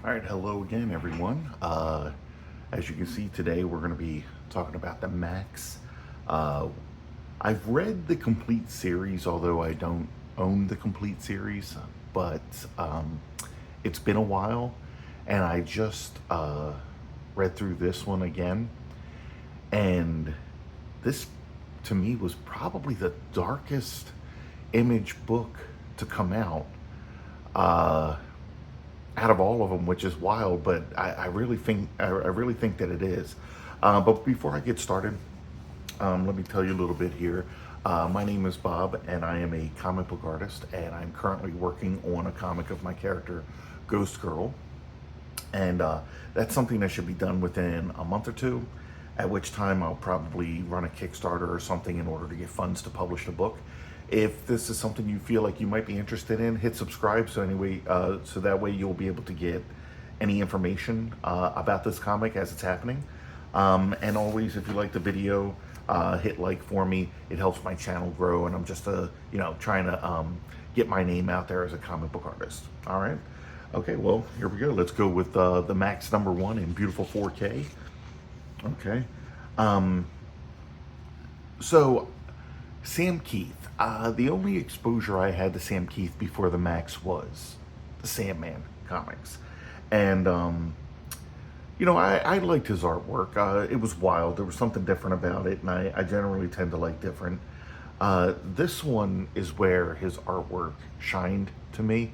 All right, hello again, everyone. As you can see today, we're going to be talking about the Maxx. Uh, I've read the complete series, although I don't own the complete series, but it's been a while, and I just read through this one again, and this to me was probably the darkest image book to come uh, out of all of them, which is wild, but I really think that it is. But before I get started, let me tell you a little bit here. My name is Bob, and I am a comic book artist, and I'm currently working on a comic of my character, Ghost Girl, and that's something that should be done within a month or two. At which time I'll probably run a Kickstarter or something in order to get funds to publish the book. If this is something you feel like you might be interested in, hit subscribe so that way you'll be able to get any information about this comic as it's happening. And always, if you like the video, hit like for me. It helps my channel grow, and I'm just trying to get my name out there as a comic book artist. All right. Okay. Well, here we go. Let's go with the Maxx #1 in beautiful 4K. Okay. Um, so Sam Keith. The only exposure I had to Sam Keith before the Maxx was the Sandman comics, and I liked his artwork. It was wild. There was something different about it, and I generally tend to like different. This one is where his artwork shined to me,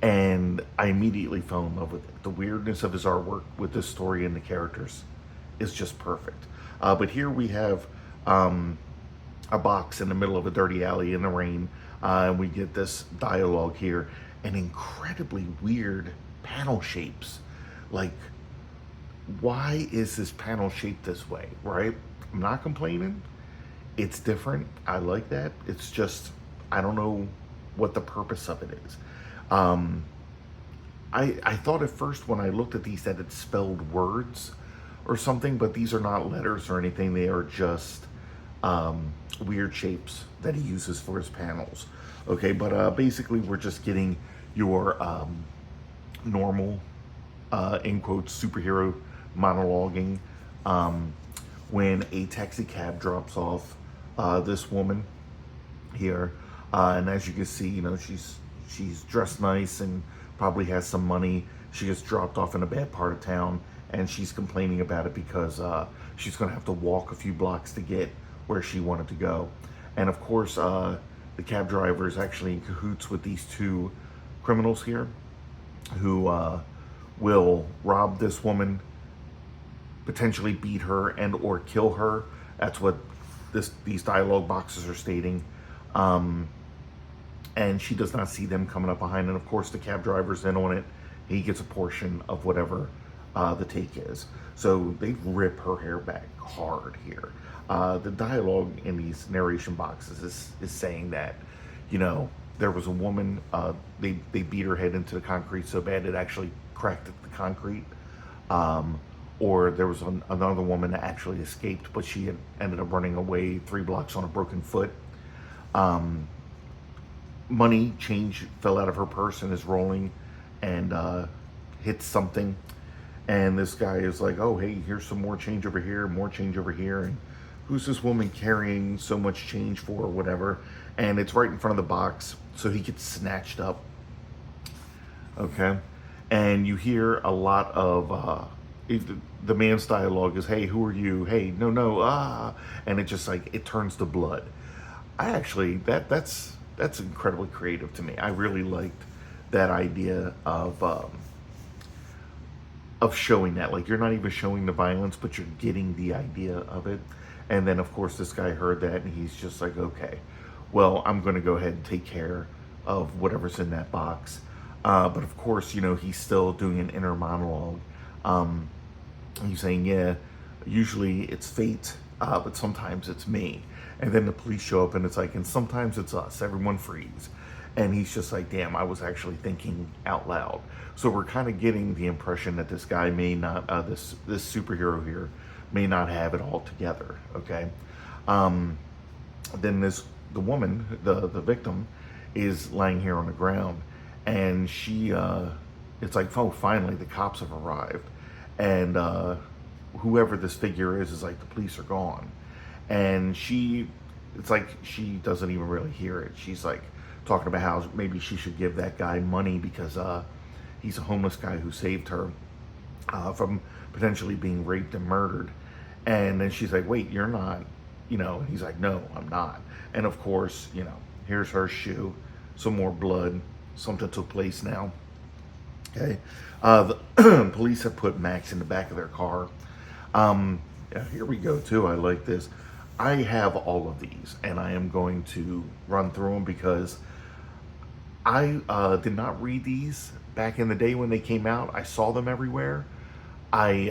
and I immediately fell in love with it. The weirdness of his artwork with this story and the characters is just perfect. But here we have a box in the middle of a dirty alley in the rain. And we get this dialogue here and incredibly weird panel shapes. Like, why is this panel shaped this way, right? I'm not complaining. It's different. I like that. It's just, I don't know what the purpose of it is. Um, I thought at first when I looked at these that it spelled words or something, but these are not letters or anything. They are just weird shapes that he uses for his panels. Okay, but basically we're just getting your normal, in quotes, superhero monologuing when a taxi cab drops off this woman here, and as you can see, she's dressed nice and probably has some money. She gets dropped off in a bad part of town, and she's complaining about it because she's going to have to walk a few blocks to get where she wanted to go. And of course, the cab driver is actually in cahoots with these two criminals here who will rob this woman, potentially beat her and or kill her. That's what these dialogue boxes are stating. And she does not see them coming up behind. And of course, the cab driver's in on it. He gets a portion of whatever the take is. So they rip her hair back hard here. The dialogue in these narration boxes is saying that, there was a woman, they beat her head into the concrete so bad it actually cracked the concrete. Or there was another woman that actually escaped, but she had ended up running away 3 blocks on a broken foot. Money, change fell out of her purse and is rolling and hits something. And this guy is like, oh, hey, here's some more change over here, more change over here. And who's this woman carrying so much change for, or whatever? And it's right in front of the box, so he gets snatched up. Okay? And you hear a lot of, the man's dialogue is, hey, who are you? Hey, no, no, ah. And it just like, it turns to blood. I actually, that's incredibly creative to me. I really liked that idea of showing that. Like, you're not even showing the violence, but you're getting the idea of it. And then, of course, this guy heard that, and he's just like, okay, well, I'm going to go ahead and take care of whatever's in that box. But, of course, he's still doing an inner monologue. He's saying, yeah, usually it's fate, but sometimes it's me. And then the police show up, and it's like, and sometimes it's us. Everyone freeze. And he's just like, damn, I was actually thinking out loud. So we're kind of getting the impression that this guy may not, this superhero here, may not have it all together. Okay. Then the woman, the victim, is lying here on the ground, and she it's like, oh, finally the cops have arrived, and whoever this figure is like, the police are gone, and it's like she doesn't even really hear it. She's like talking about how maybe she should give that guy money because he's a homeless guy who saved her from potentially being raped and murdered. And then she's like, wait, you're not, and he's like, no, I'm not. And of course, here's her shoe, some more blood, something took place now. Okay. The police have put Maxx in the back of their car. Yeah, here we go too. I like this. I have all of these and I am going to run through them because I did not read these back in the day when they came out. I saw them everywhere. I,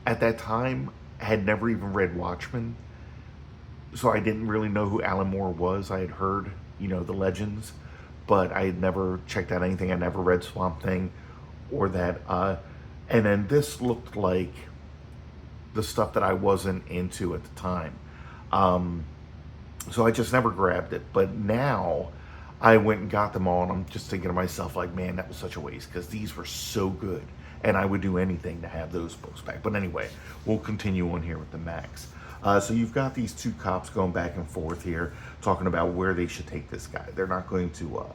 at that time, had never even read Watchmen, so I didn't really know who Alan Moore was. I had heard, the legends, but I had never checked out anything. I never read Swamp Thing or that. And then this looked like the stuff that I wasn't into at the time. So I just never grabbed it. But now I went and got them all, and I'm just thinking to myself, like, man, that was such a waste because these were so good. And I would do anything to have those books back. But anyway, we'll continue on here with the Maxx. So you've got these two cops going back and forth here, talking about where they should take this guy. They're not going to,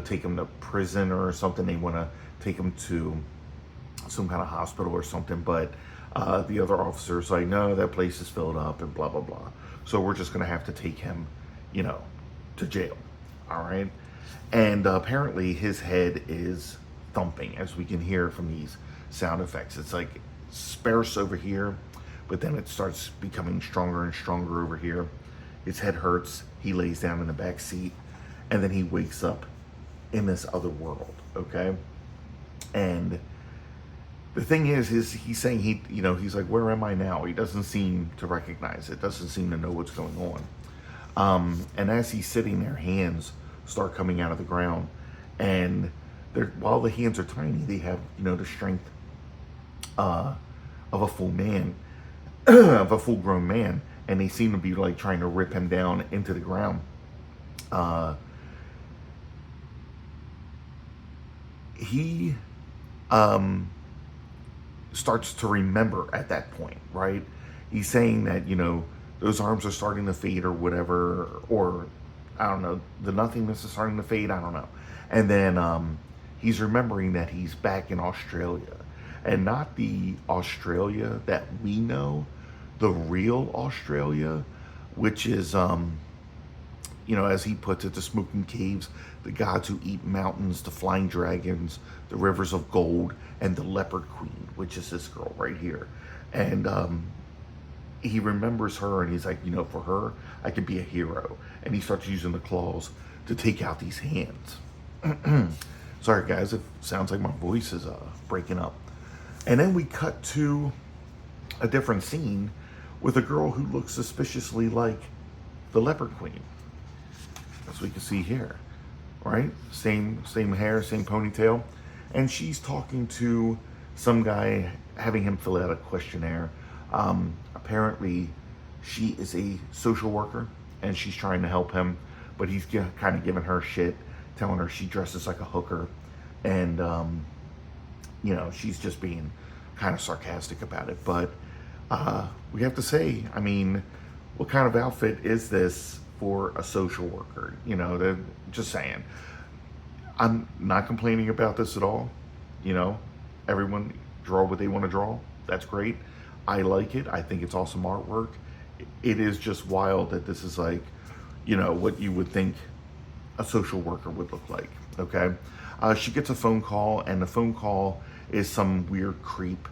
take him to prison or something. They want to take him to some kind of hospital or something. But the other officer's like, no, that place is filled up and blah, blah, blah. So we're just going to have to take him, to jail. All right. And apparently his head is thumping, as we can hear from these sound effects. It's like sparse over here, but then it starts becoming stronger and stronger over here. His head hurts. He lays down in the back seat, and then he wakes up in this other world. Okay. And the thing is he's saying he's like, where am I now? He doesn't seem to recognize it. Doesn't seem to know what's going on. And as he's sitting there, hands start coming out of the ground, and while the hands are tiny, they have, the strength of a full man, of a full-grown man, and they seem to be like trying to rip him down into the ground. He starts to remember at that point, right? He's saying that, those arms are starting to fade or whatever, or I don't know, the nothingness is starting to fade, I don't know. And then he's remembering that he's back in Australia, and not the Australia that we know, the real Australia, which is, as he puts it, the smoking caves, the gods who eat mountains, the flying dragons, the rivers of gold, and the leopard queen, which is this girl right here. And he remembers her, and he's like, for her, I could be a hero. And he starts using the claws to take out these hands. Sorry guys, it sounds like my voice is breaking up. And then we cut to a different scene with a girl who looks suspiciously like the leopard queen, as we can see here, right? Same hair, same ponytail. And she's talking to some guy, having him fill out a questionnaire. Apparently she is a social worker and she's trying to help him, but he's kind of giving her shit, telling her she dresses like a hooker, and she's just being kind of sarcastic about it. But we have to say, I mean, what kind of outfit is this for a social worker? They're just saying. I'm not complaining about this at all. Everyone draw what they want to draw. That's great. I like it. I think it's awesome artwork. It is just wild that this is like, what you would think a social worker would look like. Okay. She gets a phone call, and the phone call is some weird creep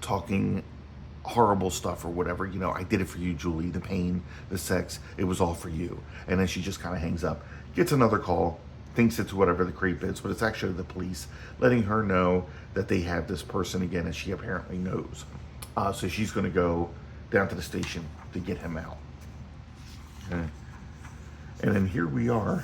talking horrible stuff or whatever. I did it for you, Julie. The pain, the sex, it was all for you. And then she just kind of hangs up. Gets another call, thinks it's whatever the creep is, but it's actually the police letting her know that they have this person again, and she apparently knows. So she's going to go down to the station to get him out. Okay. And then here we are.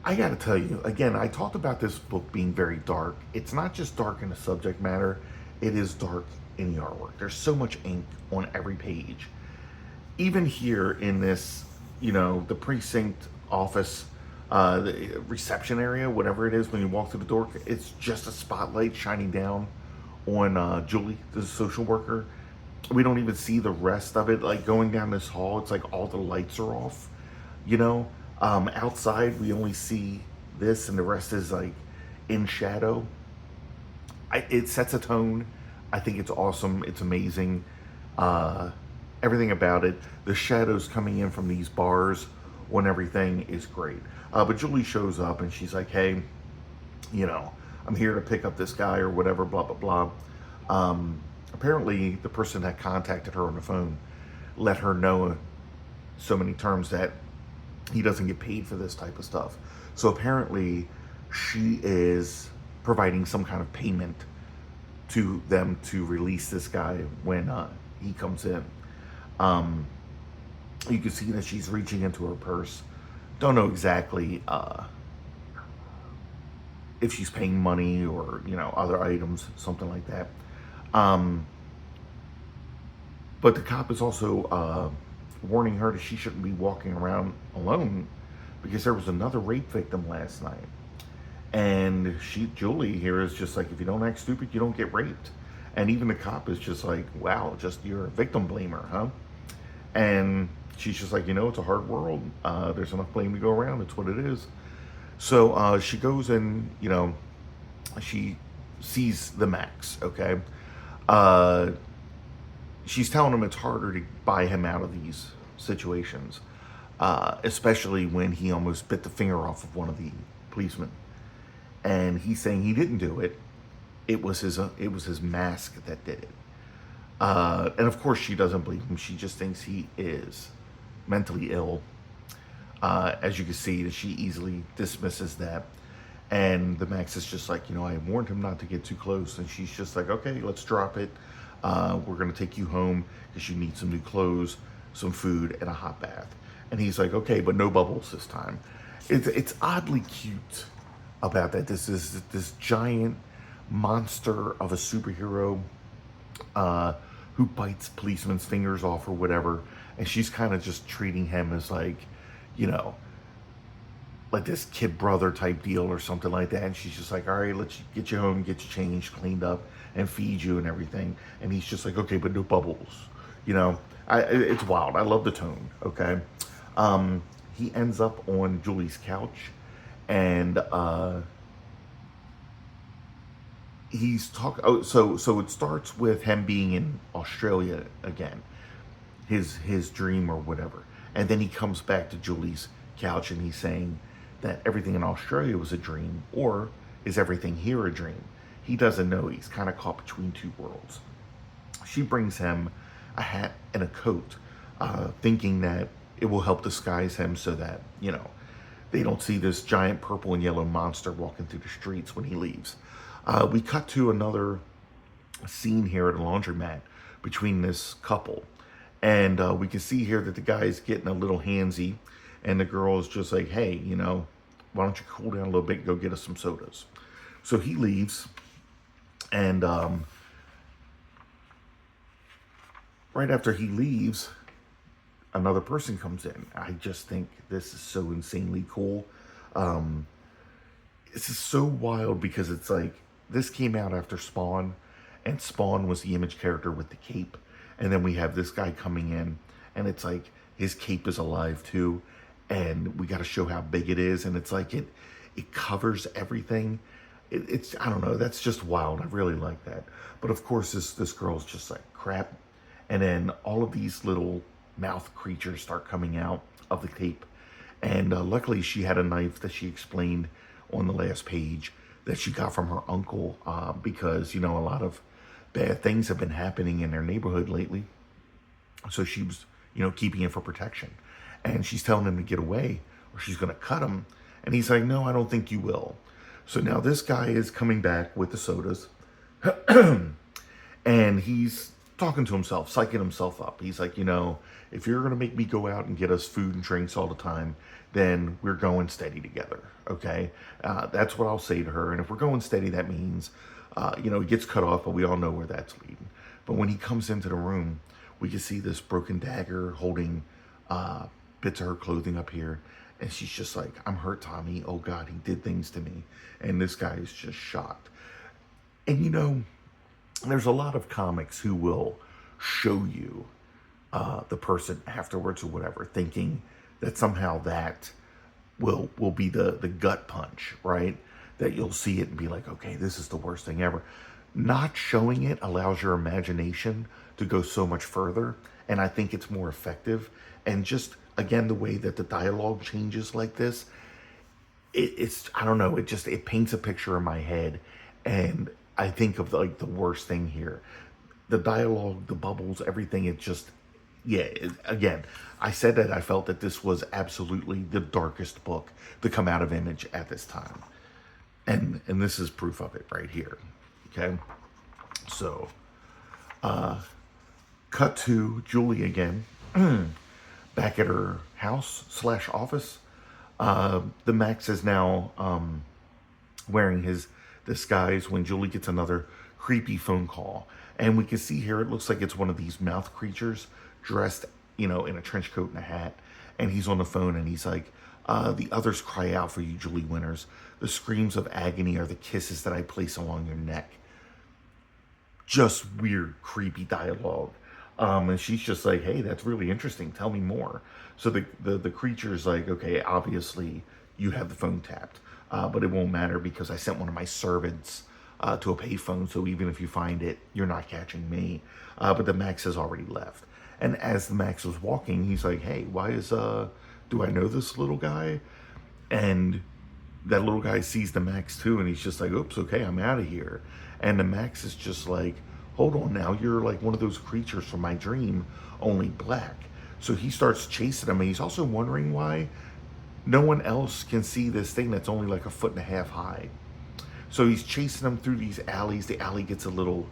I got to tell you, again, I talked about this book being very dark. It's not just dark in the subject matter, it is dark in the artwork. There's so much ink on every page. Even here in this, the precinct office the reception area, whatever it is, when you walk through the door, it's just a spotlight shining down on Julie, the social worker. We don't even see the rest of it. Like going down this hall, it's like all the lights are off, you know. Outside, we only see this, and the rest is like in shadow. It sets a tone. I think it's awesome. It's amazing. Uh, Everything about it. The shadows coming in from these bars on everything is great. But Julie shows up and she's like, hey, you know, I'm here to pick up this guy or whatever, blah, blah, blah. Apparently, the person that contacted her on the phone let her know so many terms that he doesn't get paid for this type of stuff. So apparently, she is providing some kind of payment to them to release this guy when he comes in. Um, you can see that she's reaching into her purse. Don't know exactly if she's paying money or, you know, other items, something like that. Um, but the cop is also warning her that she shouldn't be walking around alone because there was another rape victim last night. And Julie here is just like, if you don't act stupid, you don't get raped. And even the cop is just like, wow, just you're a victim blamer, huh? And she's just like, you know, it's a hard world. There's enough blame to go around. It's what it is. So she goes and, you know, she sees the Maxx, okay? She's telling him it's harder to buy him out of these situations, especially when he almost bit the finger off of one of the policemen. And he's saying he didn't do it. It was his mask that did it. And of course, she doesn't believe him. She just thinks he is mentally ill. As you can see, that she easily dismisses that. And the Maxx is just like, you know, I warned him not to get too close. And she's just like, okay, let's drop it. We're going to take you home because you need some new clothes, some food, and a hot bath. And he's like, okay, but no bubbles this time. It's oddly cute about that. This is this giant monster of a superhero who bites policemen's fingers off or whatever. And she's kind of just treating him as like, you know, like this kid brother type deal or something like that. And she's just like, all right, let's get you home, get you changed, cleaned up, and feed you and everything. And he's just like, okay, but no bubbles. You know, it's wild. I love the tone, okay? He ends up on Julie's couch, and he's talking. Oh, so it starts with him being in Australia again, his dream or whatever, and then he comes back to Julie's couch and he's saying that everything in Australia was a dream, or is everything here a dream? He doesn't know. He's kind of caught between two worlds. She brings him a hat and a coat, thinking that it will help disguise him so that, you know, they don't see this giant purple and yellow monster walking through the streets when he leaves. We cut to another scene here at a laundromat between this couple. And we can see here that the guy's getting a little handsy. And the girl is just like, hey, you know, why don't you cool down a little bit and go get us some sodas? So he leaves. And right after he leaves, another person comes in. I just think this is so insanely cool. This is so wild because it's like, this came out after Spawn, and Spawn was the Image character with the cape. And then we have this guy coming in, and it's like his cape is alive too, and we got to show how big it is, and it's like it covers everything. It's I don't know, that's just wild. I really like that. But of course, this girl's just like crap, and then all of these little mouth creatures start coming out of the cape, and luckily she had a knife that she explained on the last page that she got from her uncle, because, you know, a lot of bad things have been happening in their neighborhood lately. So she was, you know, keeping it for protection. And she's telling him to get away or she's going to cut him. And he's like, no, I don't think you will. So now this guy is coming back with the sodas. And he's talking to himself, psyching himself up. He's like, you know, if you're going to make me go out and get us food and drinks all the time, then we're going steady together, okay? That's what I'll say to her. And if we're going steady, that means, you know, he gets cut off, but we all know where that's leading. But when he comes into the room, we can see this broken dagger holding bits of her clothing up here. And she's just like, I'm hurt, Tommy. Oh God, he did things to me. And this guy is just shocked. And there's a lot of comics who will show you the person afterwards or whatever, thinking that somehow that will be the gut punch, right? That you'll see it and be like, okay, this is the worst thing ever. Not showing it allows your imagination to go so much further, and I think it's more effective. And just again, the way that the dialogue changes like this, it's I don't know, it paints a picture in my head, and I think of like the worst thing here, the dialogue, the bubbles, everything. It just again, I said that I felt that this was absolutely the darkest book to come out of Image at this time, and this is proof of it right here. Okay, so cut to Julie again, back at her house/office. The Maxx is now wearing his disguise when Julie gets another creepy phone call. And we can see here, it looks like it's one of these mouth creatures dressed, in a trench coat and a hat. And he's on the phone and he's like, the others cry out for you, Julie Winters. The screams of agony are the kisses that I place along your neck. Just weird, creepy dialogue. And she's just like, hey, that's really interesting. Tell me more. So the creature's like, okay, obviously you have the phone tapped, but it won't matter because I sent one of my servants to a payphone. So even if you find it, you're not catching me. But the Maxx has already left. And as the Maxx was walking, he's like, hey, do I know this little guy? And that little guy sees the Maxx too. And he's just like, oops, okay, I'm out of here. And the Maxx is just like, hold on now, you're like one of those creatures from my dream, only black. So he starts chasing him, and he's also wondering why no one else can see this thing that's only like 1.5 feet high. So he's chasing him through these alleys. The alley gets a little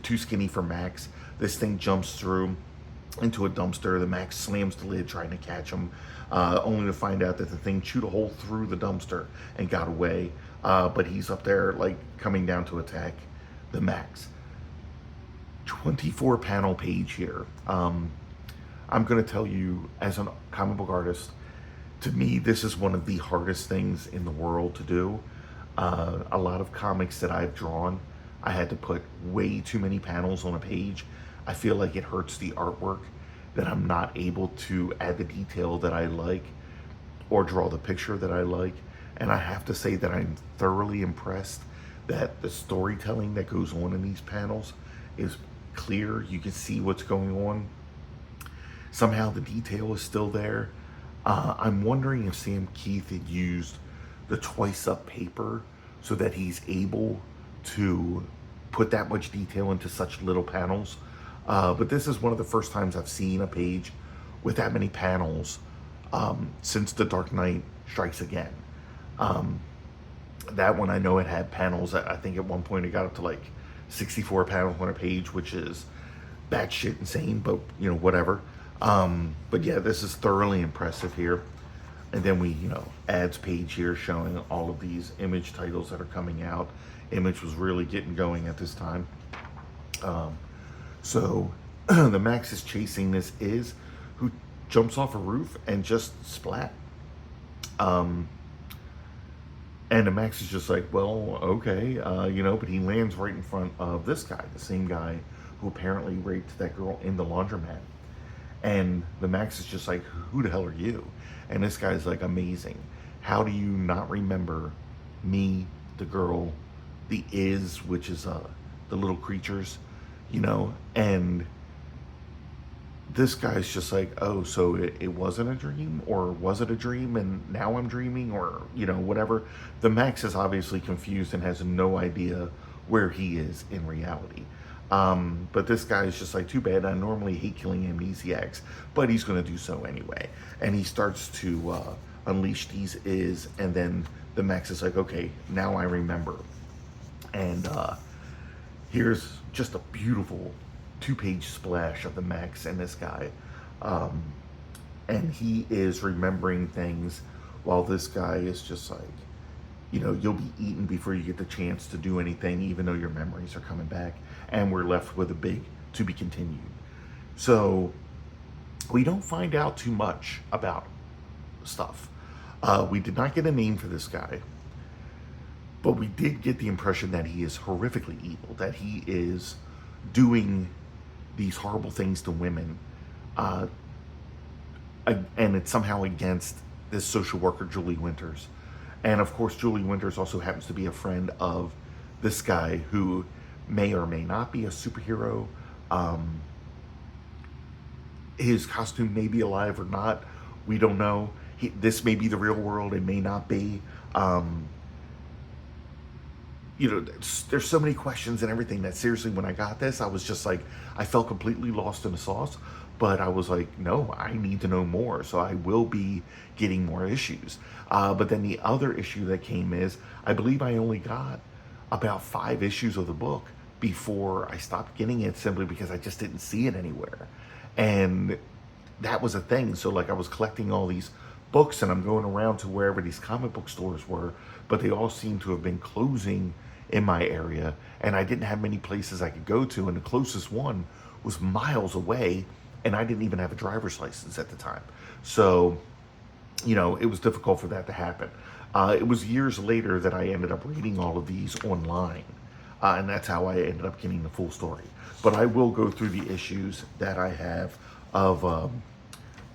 too skinny for Maxx. This thing jumps through into a dumpster. The Maxx slams the lid trying to catch him, only to find out that the thing chewed a hole through the dumpster and got away. But he's up there like coming down to attack the Maxx. 24 panel page here. I'm going to tell you, as a comic book artist, to me, this is one of the hardest things in the world to do. A lot of comics that I've drawn, I had to put way too many panels on a page. I feel like it hurts the artwork that I'm not able to add the detail that I like or draw the picture that I like. And I have to say that I'm thoroughly impressed that the storytelling that goes on in these panels is clear. You can see what's going on. Somehow the detail is still there. I'm wondering if Sam Keith had used the twice up paper so that he's able to put that much detail into such little panels. But this is one of the first times I've seen a page with that many panels since The Dark Knight Strikes Again. That one, I know it had panels. I think at one point it got up to like 64 panels on a page, which is batshit insane, but whatever. But yeah, this is thoroughly impressive here. And then we, ads page here showing all of these Image titles that are coming out. Image was really getting going at this time. So the Maxx is chasing this who jumps off a roof and just splat. And the Maxx is just like, well, okay, but he lands right in front of this guy, the same guy who apparently raped that girl in the laundromat. And the Maxx is just like, who the hell are you? And this guy's like, amazing. How do you not remember me, the girl, the which is the little creatures, And this guy's just like, oh, so it wasn't a dream, or was it a dream and now I'm dreaming, or whatever. The Maxx is obviously confused and has no idea where he is in reality. But this guy is just like, too bad, I normally hate killing amnesiacs, but he's going to do so anyway. And he starts to unleash these and then the Maxx is like, okay, now I remember. And here's just a beautiful 2-page splash of the Maxx and this guy. And he is remembering things while this guy is just like, you'll be eaten before you get the chance to do anything, even though your memories are coming back. And we're left with a big to be continued. So we don't find out too much about stuff. We did not get a name for this guy, but we did get the impression that he is horrifically evil, that he is doing these horrible things to women, uh, and it's somehow against this social worker, Julie Winters. And of course, Julie Winters also happens to be a friend of this guy who may or may not be a superhero. Um, his costume may be alive or not. We don't know. This may be the real world. It may not be. Um, there's so many questions and everything that seriously, when I got this, I was just like, I felt completely lost in the sauce. But I was like, no, I need to know more. So I will be getting more issues. But then the other issue that came is, I believe I only got about 5 issues of the book before I stopped getting it, simply because I just didn't see it anywhere. And that was a thing. So like, I was collecting all these books and I'm going around to wherever these comic book stores were, but they all seem to have been closing in my area, and I didn't have many places I could go to, and the closest one was miles away, and I didn't even have a driver's license at the time. So, it was difficult for that to happen. It was years later that I ended up reading all of these online, and that's how I ended up getting the full story. But I will go through the issues that I have of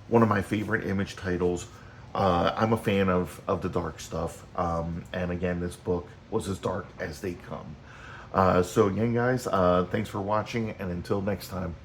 one of my favorite Image titles. I'm a fan of the dark stuff, and again, this book was as dark as they come. So again, guys, thanks for watching, and until next time.